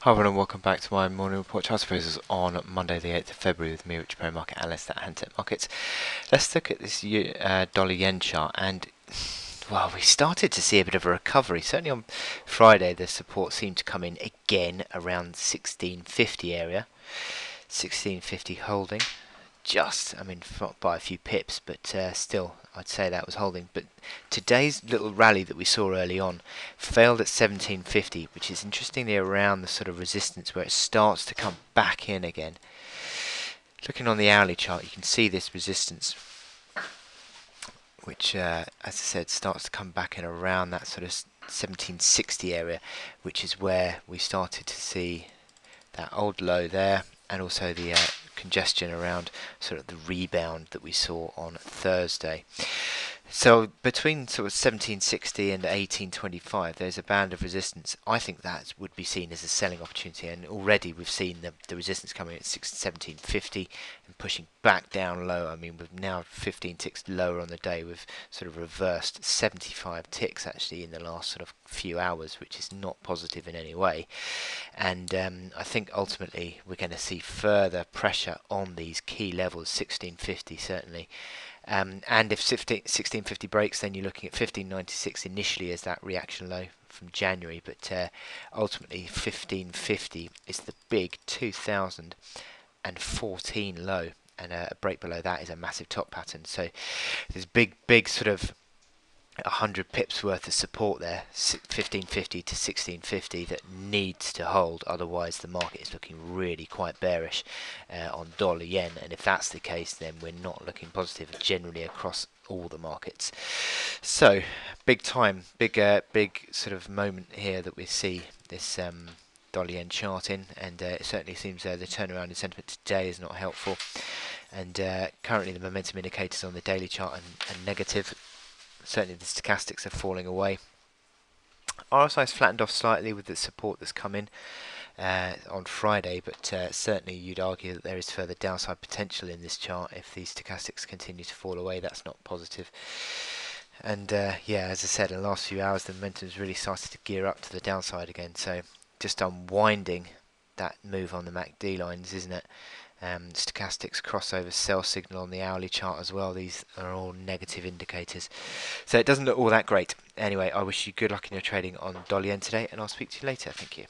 Hi everyone and welcome back to my morning report. Charles Fraser's on Monday the 8th of February with me, Richard Perry, market analyst at Hantec Markets. Let's look at this dollar yen chart, and well, we started to see a bit of a recovery. Certainly on Friday the support seemed to come in again around 1650 area. 1650 holding. I mean, by a few pips, but still, I'd say that was holding. But today's little rally that we saw early on failed at 1750, which is interestingly around the sort of resistance where it starts to come back in again. Looking on the hourly chart, you can see this resistance, which, as I said, starts to come back in around that sort of 1760 area, which is where we started to see that old low there, and also the congestion around sort of the rebound that we saw on Thursday. So between sort of 1760 and 1825, there's a band of resistance. I think that would be seen as a selling opportunity, and already we've seen the resistance coming at 1750 and pushing back down low. I mean, we've now 15 ticks lower on the day. We've sort of reversed 75 ticks actually in the last sort of few hours, which is not positive in any way. And I think ultimately we're going to see further pressure on these key levels, 1650 certainly. And if 1650 breaks, then you're looking at 1596 initially as that reaction low from January, but ultimately 1550 is the big 2014 low, and a break below that is a massive top pattern. So there's big sort of 100 pips worth of support there, 1550 to 1650, that needs to hold. Otherwise the market is looking really quite bearish on dollar yen, and if that's the case, then we're not looking positive generally across all the markets. So big sort of moment here that we see this dollar yen chart in, and it certainly seems the turnaround in sentiment today is not helpful, and currently the momentum indicators on the daily chart are negative. Certainly the stochastics are falling away. RSI has flattened off slightly with the support that's come in on Friday, but certainly you'd argue that there is further downside potential in this chart if these stochastics continue to fall away. That's not positive. And yeah, as I said, in the last few hours the momentum's really started to gear up to the downside again, so just unwinding that move on the MACD lines, isn't it? Stochastics crossover sell signal on the hourly chart as well. These are all negative indicators, so it doesn't look all that great. Anyway, I wish you good luck in your trading on dollar yen today, and I'll speak to you later. Thank you.